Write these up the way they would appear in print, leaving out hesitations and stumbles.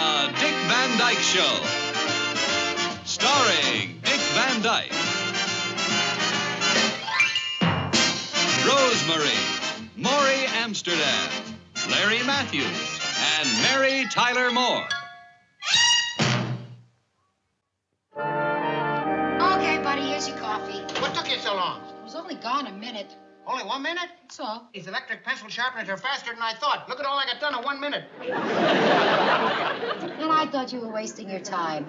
The Dick Van Dyke Show. Starring Dick Van Dyke. Rosemary, Maury Amsterdam, Larry Matthews, and Mary Tyler Moore. Okay, buddy, here's your coffee. What took you so long? It was only gone a minute. Only 1 minute? That's all. These electric pencil sharpeners are faster than I thought. Look at all I got done in 1 minute. And I thought you were wasting your time.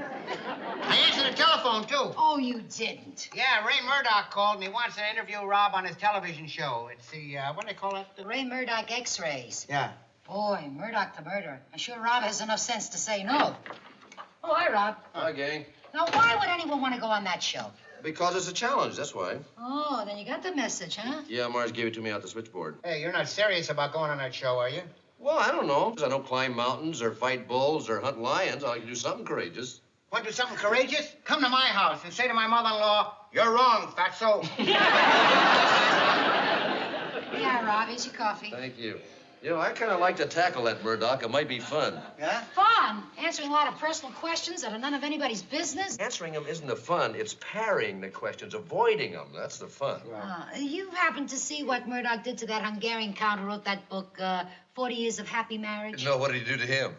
I answered the telephone, too. Oh, you didn't. Yeah, Ray Murdock called and he wants to interview Rob on his television show. It's the, what do they call it? The Ray Murdock X-rays. Yeah. Boy, Murdock to murder. I'm sure Rob has enough sense to say no. Oh, hi, Rob. Hi, gang. Now, why would anyone want to go on that show? Because it's a challenge, that's why. Oh, then you got the message, huh? Yeah, Marge gave it to me out the switchboard. Hey, you're not serious about going on that show, are you? Well, I don't know. I don't climb mountains or fight bulls or hunt lions. I can do something courageous. Want to do something courageous? Come to my house and say to my mother-in-law, "You're wrong, fatso." Yeah, Rob, here's your coffee. Thank you. You know, I kind of like to tackle that Murdock. It might be fun. Yeah? Fun? Answering a lot of personal questions that are none of anybody's business? Answering them isn't the fun. It's parrying the questions, avoiding them. That's the fun. You happen to see what Murdoch did to that Hungarian count who wrote that book, 40 Years of Happy Marriage? No, what did he do to him?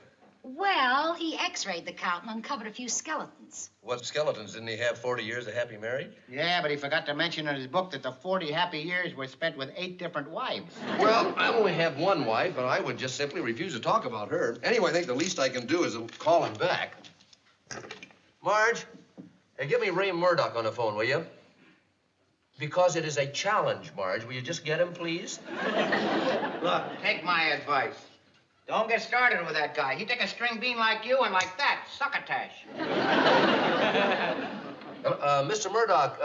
Well, he x-rayed the count and uncovered a few skeletons. What skeletons? Didn't he have 40 years of happy marriage? Yeah, but he forgot to mention in his book that the 40 happy years were spent with 8 different wives. Well, I only have one wife, and I would just simply refuse to talk about her. Anyway, I think the least I can do is call him back. Marge, hey, give me Ray Murdock on the phone, will you? Because it is a challenge, Marge. Will you just get him, please? Look, take my advice. Don't get started with that guy. He'd take a string bean like you and like that, succotash. Mr. Murdock,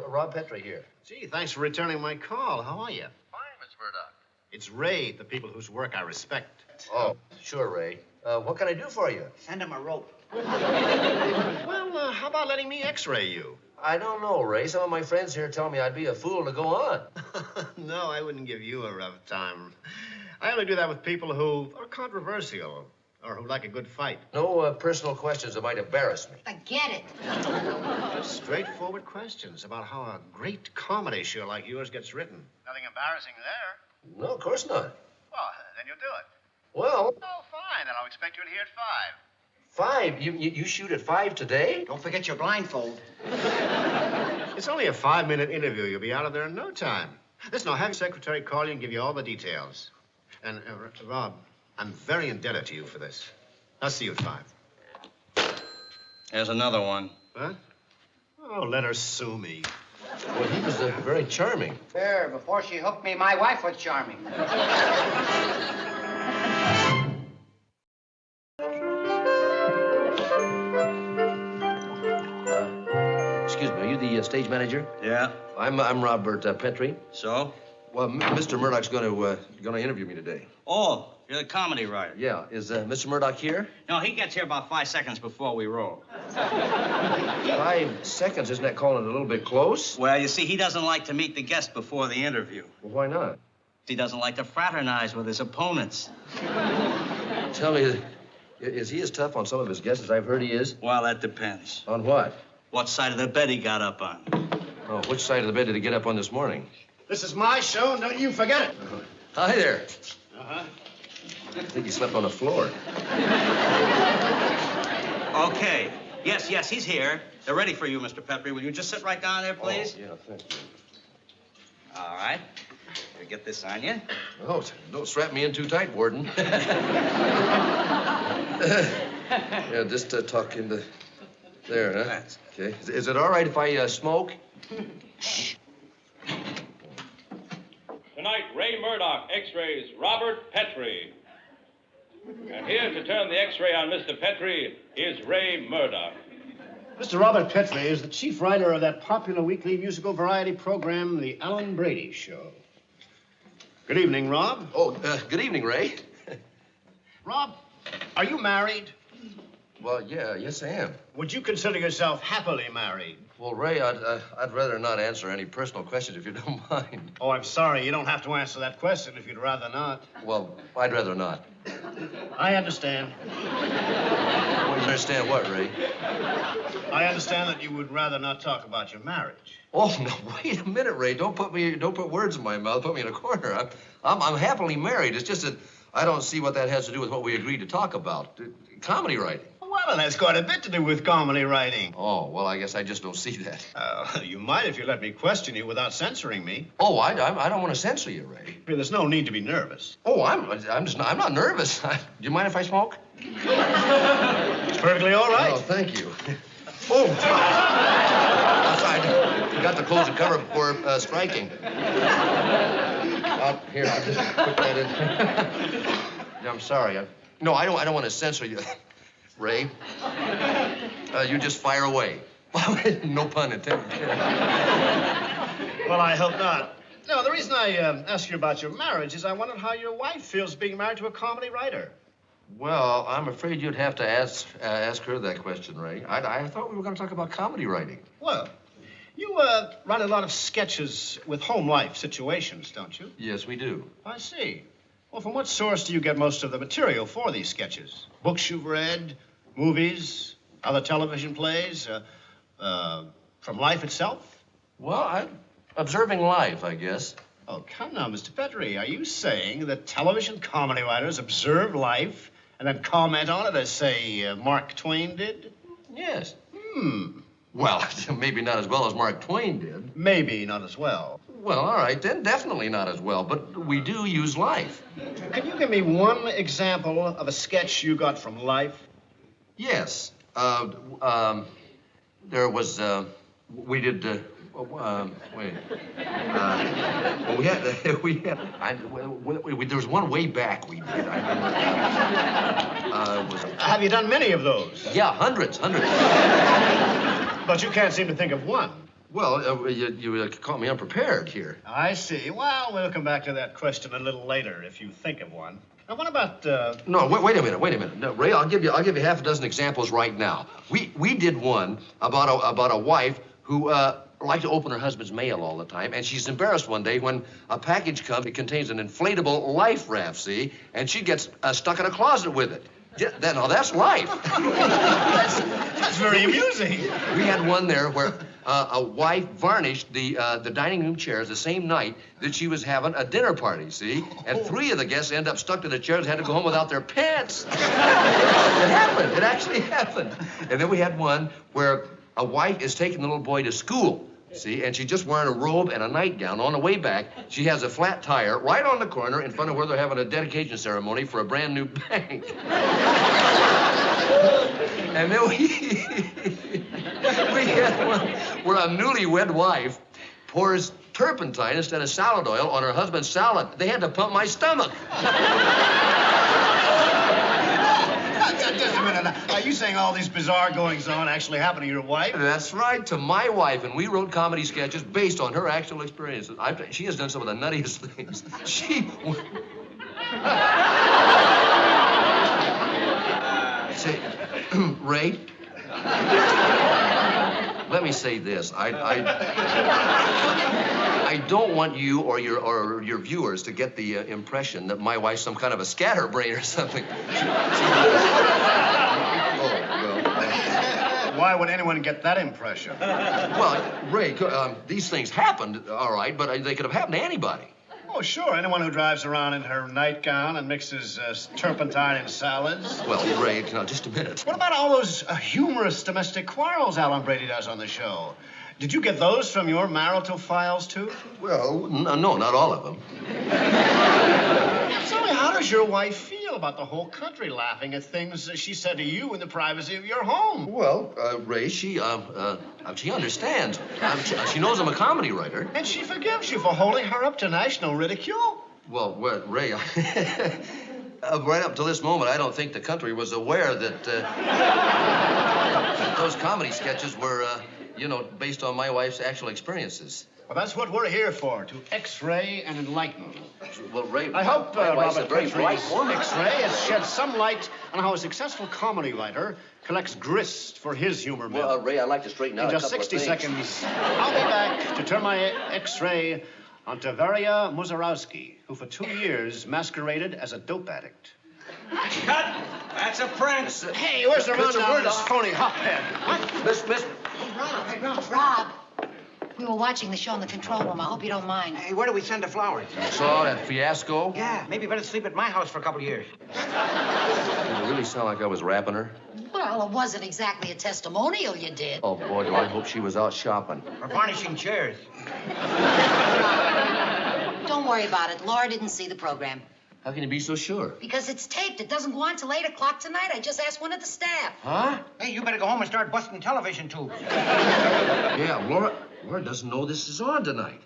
Rob Petrie here. Gee, thanks for returning my call. How are you? Fine, Miss Murdock. It's Ray, the people whose work I respect. Oh, sure, Ray. What can I do for you? Send him a rope. Well, how about letting me x-ray you? I don't know, Ray. Some of my friends here tell me I'd be a fool to go on. No, I wouldn't give you a rough time. I only do that with people who are controversial or who like a good fight. No personal questions that might embarrass me. Forget it. Straightforward questions about how a great comedy show like yours gets written. Nothing embarrassing there. No, of course not. Well, then you'll do it. Well, Oh, fine. Then I'll expect you here at 5. 5? You shoot at 5 today? Don't forget your blindfold. It's only a 5-minute interview. You'll be out of there in no time. Listen, I'll have your secretary call you and give you all the details. And, Rob, I'm very indebted to you for this. I'll see you at 5. There's another one. Huh? Oh, let her sue me. Well, he was very charming. Sure, before she hooked me, my wife was charming. Excuse me, are you the stage manager? Yeah. I'm Robert Petrie. So? Well, Mr. Murdock's going to interview me today. Oh, you're the comedy writer. Yeah. Is Mr. Murdock here? No, he gets here about 5 seconds before we roll. 5 seconds? Isn't that calling it a little bit close? Well, you see, he doesn't like to meet the guest before the interview. Well, why not? He doesn't like to fraternize with his opponents. Tell me, is he as tough on some of his guests as I've heard he is? Well, that depends. On what? What side of the bed he got up on. Oh, which side of the bed did he get up on this morning? This is my show, and don't you forget it. Hi there. Uh-huh. I think he slept on the floor. Okay. Yes, he's here. They're ready for you, Mr. Petrie. Will you just sit right down there, please? Oh, yeah, thank you. All right. Here, get this on you. Oh, don't strap me in too tight, Warden. Yeah, just tuck into there, huh? Thanks. Okay. Is it all right if I smoke? Shh. Tonight, Ray Murdock X-rays Robert Petrie. And here to turn the X-ray on Mr. Petrie is Ray Murdock. Mr. Robert Petrie is the chief writer of that popular weekly musical variety program, The Alan Brady Show. Good evening, Rob. Oh, good evening, Ray. Rob, are you married? Well, yeah, yes, I am. Would you consider yourself happily married? Well, Ray, I'd rather not answer any personal questions if you don't mind. Oh, I'm sorry. You don't have to answer that question if you'd rather not. Well, I'd rather not. I understand. Well, you understand what, Ray? I understand that you would rather not talk about your marriage. Oh, no, wait a minute, Ray. Don't put words in my mouth. Put me in a corner. I'm happily married. It's just that I don't see what that has to do with what we agreed to talk about. Comedy writing. Well, that's quite a bit to do with comedy writing. Oh, well, I guess I just don't see that. You might if you let me question you without censoring me. Oh, I don't want to censor you, Ray. There's no need to be nervous. Oh, I'm not nervous. Do you mind if I smoke? It's perfectly all right. Oh, thank you. Oh, I forgot to close the cover before striking. Here, I'll just put that in. Yeah, I'm sorry. No, I don't want to censor you, Ray. You just fire away. No pun intended. Well, I hope not. No, the reason I asked you about your marriage is I wondered how your wife feels being married to a comedy writer. Well, I'm afraid you'd have to ask her that question, Ray. I thought we were going to talk about comedy writing. Well, you write a lot of sketches with home life situations, don't you? Yes, we do. I see. Well, from what source do you get most of the material for these sketches? Books you've read, movies, other television plays, from life itself? Well, observing life, I guess. Oh, come now, Mr. Petrie. Are you saying that television comedy writers observe life and then comment on it as, say, Mark Twain did? Yes. Well, maybe not as well as Mark Twain did. Maybe not as well. Well, all right, then definitely not as well, but we do use life. Can you give me one example of a sketch you got from life? Yes. There was, we did, wait. There was one way back we did. I remember. Have you done many of those? Yeah, hundreds. But you can't seem to think of one. Well, you caught me unprepared here. I see. Well, we'll come back to that question a little later if you think of one. Now, what about, No, wait a minute. No, Ray, I'll give you half a dozen examples right now. We did one about a wife who liked to open her husband's mail all the time, and she's embarrassed one day when a package comes. It contains an inflatable life raft, see, and she gets stuck in a closet with it. Yeah, now that's life. That's very amusing. We had one there where a wife varnished the dining room chairs the same night that she was having a dinner party, see? And 3 of the guests end up stuck to the chairs and had to go home without their pants. It happened. It actually happened. And then we had one where a wife is taking the little boy to school, see? And she's just wearing a robe and a nightgown. On the way back, she has a flat tire right on the corner in front of where they're having a dedication ceremony for a brand new bank. And then we had one where a newlywed wife pours turpentine instead of salad oil on her husband's salad. They had to pump my stomach. Just a minute. Are you saying all these bizarre goings-on actually happen to your wife? That's right, to my wife, and we wrote comedy sketches based on her actual experiences. She has done some of the nuttiest things. Say, Ray, let me say this. I don't want you or your viewers to get the impression that my wife's some kind of a scatterbrain or something. Why would anyone get that impression? Well, Ray, these things happened, all right, but they could have happened to anybody. Oh, sure. Anyone who drives around in her nightgown and mixes turpentine in salads. Well, Ray, now, just a minute. What about all those humorous domestic quarrels Alan Brady does on the show? Did you get those from your marital files, too? Well, no, not all of them. Tell me, how does your wife feel about the whole country laughing at things she said to you in the privacy of your home? Well, Ray, she understands. She knows I'm a comedy writer. And she forgives you for holding her up to national ridicule? Well, Ray, right up to this moment, I don't think the country was aware that those comedy sketches were, based on my wife's actual experiences. Well, that's what we're here for, to X-ray and enlighten. Well, Ray, I hope my wife's Robert a very bright Petrie's woman. X-ray has shed some light on how a successful comedy writer collects grist for his humor mill. Well, Ray, I'd like to straighten out In a just couple 60 of things. seconds, I'll be back to turn my X-ray on Tavaria Muzarowski, who for 2 years masqueraded as a dope addict. Cut! That's a prince. Hey, where's the Mr. rundown of this Murdock. phony hophead? What? Miss... Rob, we were watching the show in the control room. I hope you don't mind. Hey, where do we send the flowers? Saw that fiasco? Yeah, maybe better sleep at my house for a couple of years. Did it really sound like I was rapping her? Well, it wasn't exactly a testimonial you did. Oh, boy, do I hope she was out shopping. We're varnishing chairs. Don't worry about it. Laura didn't see the program. How can you be so sure? Because it's taped. It doesn't go on till 8 o'clock tonight. I just asked one of the staff. Huh? Hey, you better go home and start busting television tubes. Yeah, Laura doesn't know this is on tonight.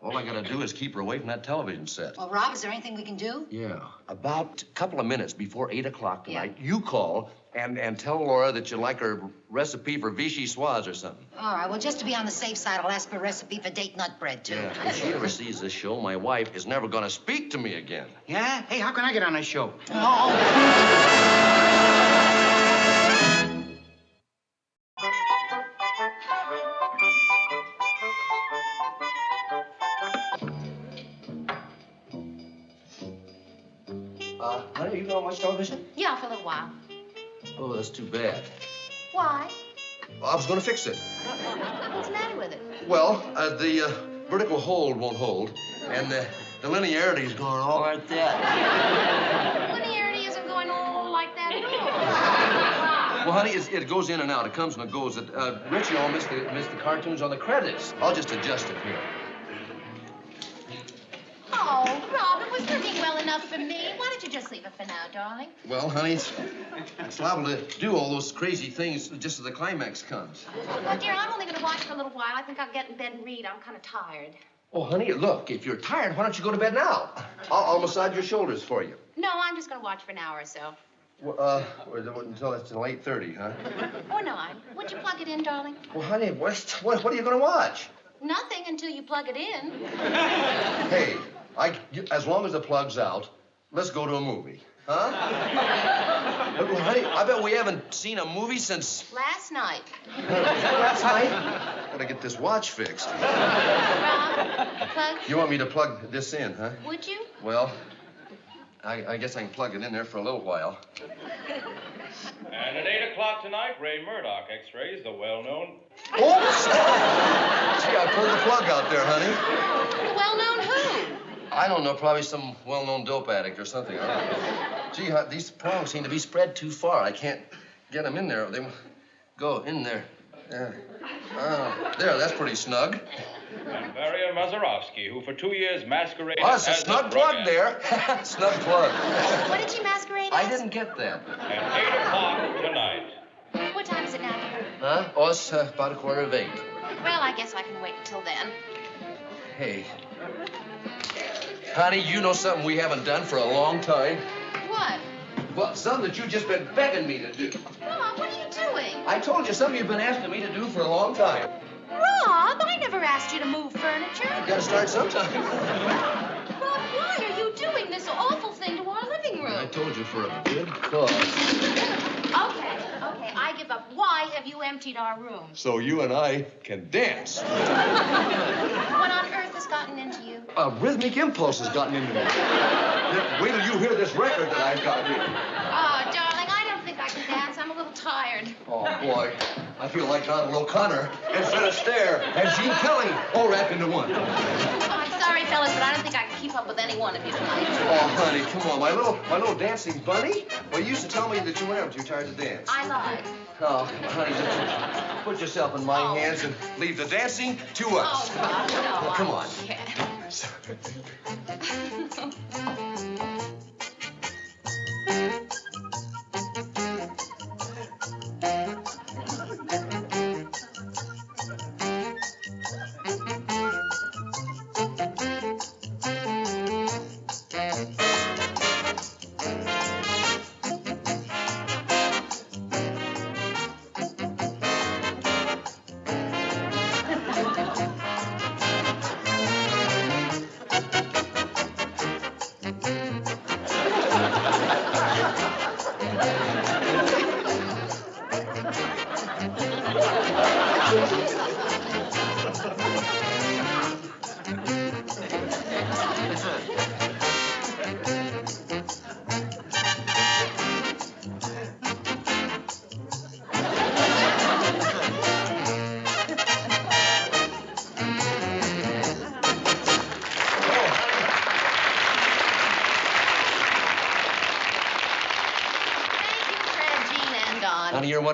All I gotta do is keep her away from that television set. Well, Rob, is there anything we can do? Yeah. About a couple of minutes before 8 o'clock tonight, you call and tell Laura that you like her recipe for Vichy Soise or something. All right, well, just to be on the safe side, I'll ask for a recipe for date nut bread, too. Yeah. If she ever sees this show, my wife is never gonna speak to me again. Yeah? Hey, how can I get on this show? Honey, you gonna watch television? Yeah, for a little while. Oh, that's too bad. Why? Well, I was gonna fix it. What's the matter with it? Well, the vertical hold won't hold, and the linearity's going all like that. Linearity isn't going all like that at all. Well, honey, it goes in and out. It comes and it goes. Richie all missed the cartoons on the credits. I'll just adjust it here. Oh, Rob, it was working well enough for me. Why don't you just leave it for now, darling? Well, honey, it's liable to do all those crazy things just as the climax comes. Well, dear, I'm only going to watch for a little while. I think I'll get in bed and read. I'm kind of tired. Oh, honey, look, if you're tired, why don't you go to bed now? I'll massage your shoulders for you. No, I'm just going to watch for an hour or so. Well, until 8:30, huh? Or 9. Would you plug it in, darling? Well, honey, what are you going to watch? Nothing until you plug it in. Hey, as long as the plug's out, let's go to a movie. Huh? Well, honey, I bet we haven't seen a movie since... Last night. Last night? Gotta get this watch fixed. Rob, plug. You want me to plug this in, huh? Would you? Well, I guess I can plug it in there for a little while. And at 8 o'clock tonight, Ray Murdock X-rays, the well-known... Oops! Gee, I pulled the plug out there, honey. The well-known who? I don't know, probably some well-known dope addict or something. I don't know. Gee, these prongs seem to be spread too far. I can't get them in there. They go in there. There, that's pretty snug. And Varia Mazarowski, who for 2 years masqueraded Oh, it's a as snug drug plug addict. there. Snug plug. What did she masquerade as? I didn't get that. At 8 o'clock tonight. What time is it now, dear? Huh? Oh, it's about 7:15. Well, I guess I can wait until then. Hey. Honey, you know something we haven't done for a long time? What? Well, something that you've just been begging me to do. Rob, what are you doing? I told you something you've been asking me to do for a long time. Rob, I never asked you to move furniture. You gotta start sometime. Rob, why are you doing this awful thing to our living room? I told you for a good cause. Okay, I give up. Why have you emptied our room? So you and I can dance. What on earth has gotten into you? A rhythmic impulse has gotten into me. Wait till you hear this record that I've got here. Oh, darling, I don't think I can dance. I'm a little tired. Oh, boy. I feel like Donald O'Connor and Fred Astaire and Gene Kelly all wrapped into one. Oh, I'm sorry, fellas, but I don't think I can keep up with any one of you tonight. Oh, honey, come on. My little dancing bunny? Well, you used to tell me that you were never too tired to dance. I lied. Oh, honey, just put yourself in my hands and leave the dancing to us. Oh, Rob, no. Well, come on. Yeah.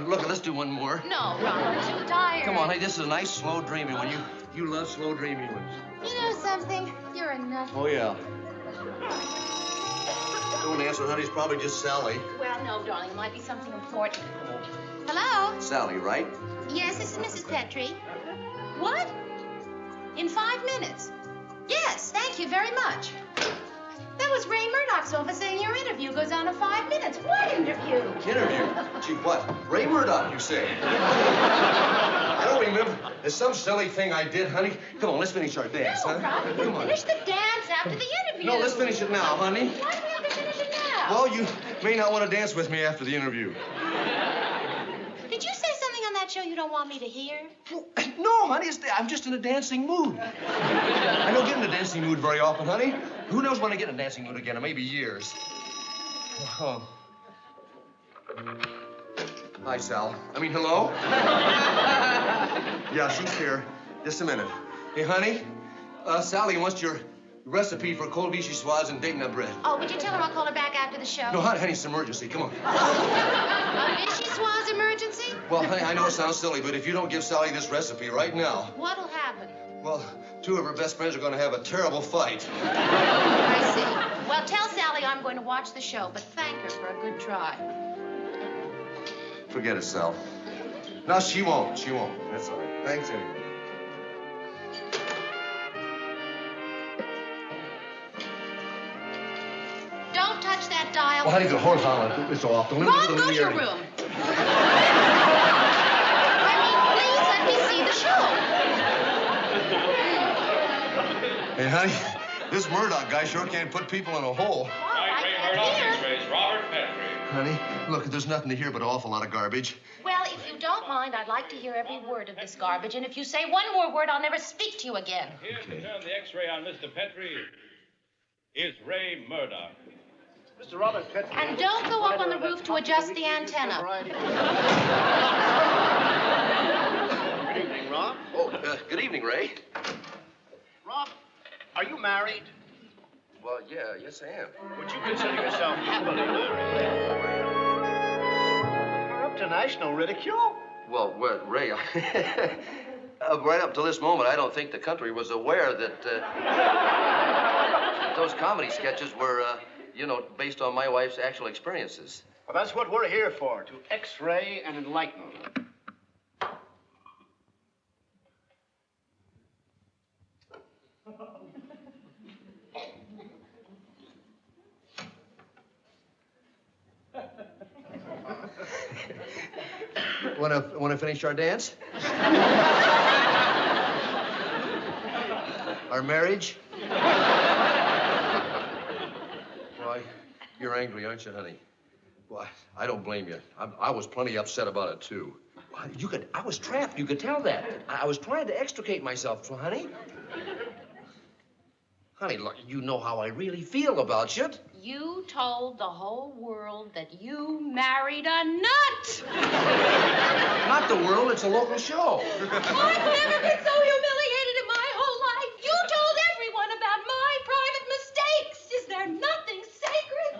what? Look, let's do one more. No, Robert, I'm too tired. Come on, hey, this is a nice slow dreaming one. You love slow dreaming ones. You know something? You're a nut. Oh, yeah. Don't answer, honey. It's probably just Sally. Well, no, darling. It might be something important. Hello? Sally, right? Yes, this is Mrs. Petrie. What? In 5 minutes? Yes, thank you very much. That was Ray Murdock's office saying your interview goes on in 5 minutes. What interview? Interview? Gee, what? Ray Murdock, you say? I don't remember. There's some silly thing I did, honey. Come on, let's finish our dance, No, huh? Robert, Come on. finish the dance after the interview. No, let's finish it now, honey. Why do we have to finish it now? Well, you may not want to dance with me after the interview. Did you say something on that show you don't want me to hear? No, honey, I'm just in a dancing mood. I don't get in a dancing mood very often, honey. Who knows when I get in a dancing mood again? Or maybe years. Oh. Hi, Sal. Hello? Yeah, she's here. Just a minute. Hey, honey, Sally wants your recipe for cold vichyssoise and date bread. Oh, would you tell her I'll call her back after the show? No, honey, it's an emergency. Come on. A vichyssoise emergency? Well, honey, I know it sounds silly, but if you don't give Sally this recipe right now... What'll happen? Well, 2 of her best friends are going to have a terrible fight. I see. Well, tell Sally I'm going to watch the show, but thank her for a good try. Forget it, Sal. No, she won't. She won't. That's all right. Thanks, anyway. Don't touch that dial. Well, honey, the horse on it. It's off. Don't Ron, go to your room. Please let me see the show. Hey, honey, this Murdock guy sure can't put people in a hole. Hi, Ray Murdock, X-rays, Robert Petrie. Honey, look, there's nothing to hear but an awful lot of garbage. Well, if you don't mind, I'd like to hear every word of this garbage, and if you say one more word, I'll never speak to you again. Here to turn the X-ray on Mr. Petrie is Ray Murdock. Mr. Robert Petrie. And don't go up on the roof to adjust the antenna. Good evening, Rob. Oh, good evening, Ray. Rob, are you married? Well, yes, I am. Would you consider yourself happily married? You're up to national ridicule. Well, Ray, right up to this moment, I don't think the country was aware that those comedy sketches were, based on my wife's actual experiences. Well, that's what we're here for, to X-ray and enlighten. Want to finish our dance? Our marriage? Why, you're angry, aren't you, honey? Why, I don't blame you. I was plenty upset about it, too. I was trapped. You could tell that. I was trying to extricate myself, so, honey. Honey, look, you know how I really feel about you. You told the whole world that you married a nut. Not the world, it's a local show. I've never been so humiliated in my whole life. You told everyone about my private mistakes. Is there nothing sacred?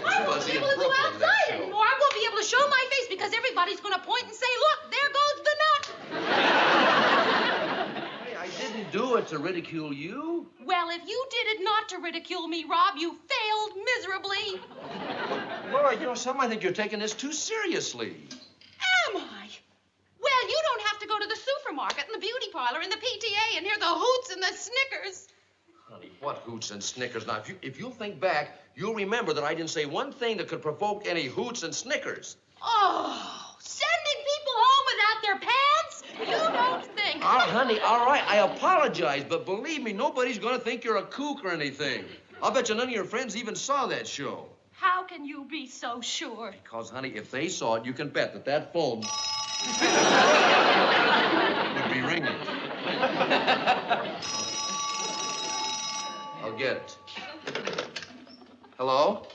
I won't be able to go outside anymore. I won't be able to show my face because everybody's going to point and say, look, there goes the nut. I didn't do it to ridicule you. Well, if you did it not to ridicule me, Rob, you failed miserably. Well, some might think you're taking this too seriously. Am I? Well, you don't have to go to the supermarket and the beauty parlor and the PTA and hear the hoots and the snickers. Honey, what hoots and snickers? Now, if you'll think back, you'll remember that I didn't say one thing that could provoke any hoots and snickers. Oh, sending people home without their pants? You don't think. Oh, honey, all right, I apologize, but believe me, nobody's going to think you're a kook or anything. I'll bet you none of your friends even saw that show. How can you be so sure? Because, honey, if they saw it, you can bet that phone would be ringing. I'll get it. Hello?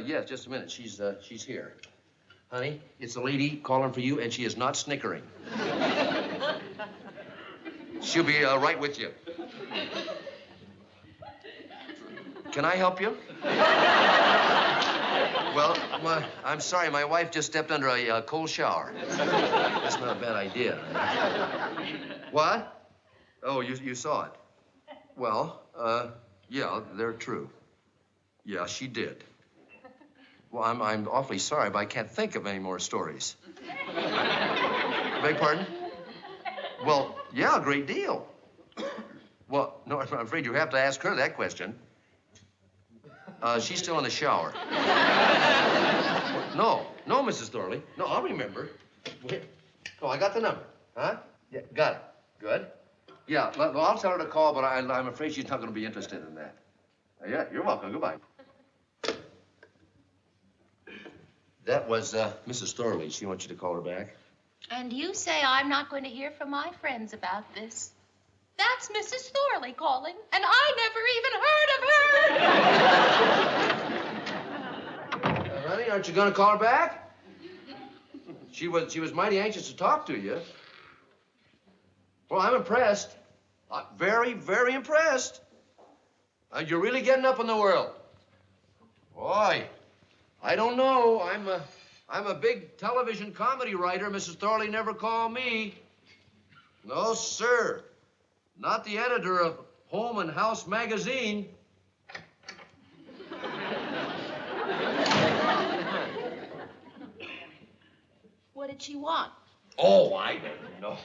Yes, just a minute. She's here. Honey, it's a lady calling for you, and she is not snickering. She'll be right with you. Can I help you? Well, I'm sorry. My wife just stepped under a cold shower. That's not a bad idea. What? Oh, you saw it. Well, yeah, they're true. Yeah, she did. Well, I'm awfully sorry, but I can't think of any more stories. Beg pardon? Well, yeah, a great deal. Well, no, I'm afraid you have to ask her that question. She's still in the shower. No, Mrs. Thorley. No, I'll remember. Wait. Oh, I got the number. Huh? Yeah, got it. Good. Yeah, well, I'll tell her to call, but I'm afraid she's not going to be interested in that. Yeah, you're welcome. Goodbye. That was Mrs. Thorley. She wants you to call her back. And you say I'm not going to hear from my friends about this. That's Mrs. Thorley calling, and I never even heard of her. Honey, aren't you going to call her back? She was mighty anxious to talk to you. Well, I'm impressed. I'm very, very impressed. You're really getting up in the world. Boy, I don't know. I'm a big television comedy writer. Mrs. Thorley never called me. No, sir. Not the editor of Home and House magazine. What did she want? Oh, I don't know.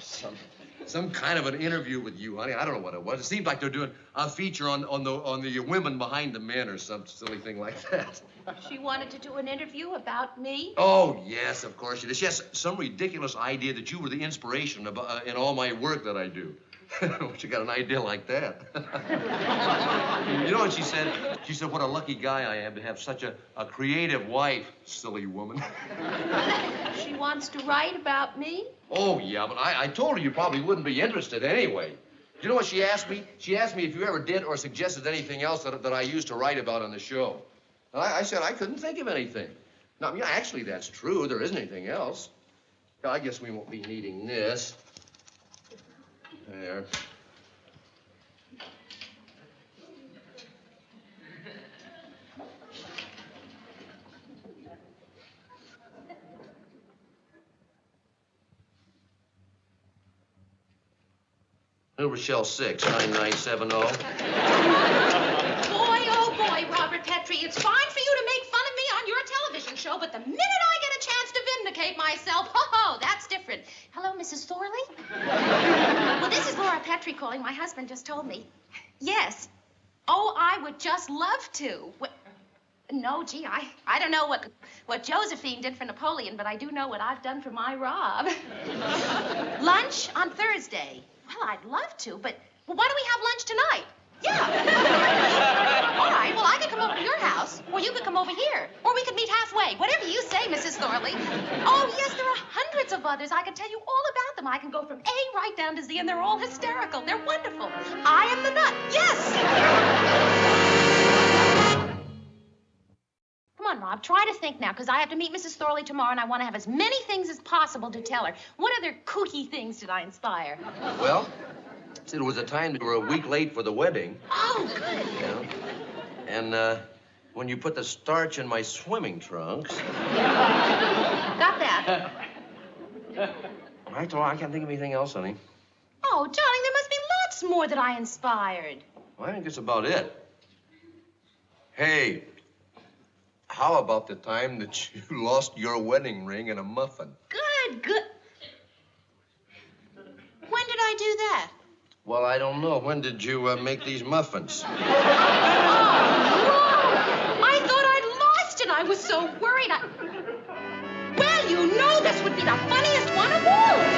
Some kind of an interview with you, honey. I don't know what it was. It seemed like they're doing a feature on the women behind the men or some silly thing like that. She wanted to do an interview about me? Oh, yes, of course she did. She has some ridiculous idea that you were the inspiration in all my work that I do. She got an idea like that. You know what she said? She said, what a lucky guy I am to have such a creative wife, silly woman. She wants to write about me? Oh, yeah, but I told her you probably wouldn't be interested anyway. You know what she asked me? She asked me if you ever did or suggested anything else that I used to write about on the show. And I said I couldn't think of anything. Now, yeah, actually, that's true. There isn't anything else. I guess we won't be needing this. There. New Rochelle 6, 9970. Boy, oh boy, Robert Petrie, it's fine for you to make fun of me on your television show, but the minute I get a chance to vindicate myself, ho-ho, that's different. Hello, Mrs. Thorley? Well, this is Laura Petrie calling. My husband just told me. Yes. Oh, I would just love to. No, gee, I don't know what Josephine did for Napoleon, but I do know what I've done for my Rob. Lunch on Thursday. Well, I'd love to, but why don't we have lunch tonight? Yeah. All right, well, I could come over to your house, or you could come over here, or we could meet halfway. Whatever you say, Mrs. Thorley. Oh, yes, there are hundreds of others. I can tell you all about them. I can go from A right down to Z, and they're all hysterical. They're wonderful. I am the nut. Yes. Come on, Rob, try to think now, because I have to meet Mrs. Thorley tomorrow, and I want to have as many things as possible to tell her. What other kooky things did I inspire? Well, there was a time we were a week late for the wedding. Oh, good. Yeah. And when you put the starch in my swimming trunks. Got that. I can't think of anything else, honey. Oh, darling, there must be lots more that I inspired. Well, I think that's about it. Hey, how about the time that you lost your wedding ring in a muffin? Good. When did I do that? Well, I don't know. When did you make these muffins? Oh, Rob! I thought I'd lost it. I was so worried. Well, you know this would be the funniest one of all.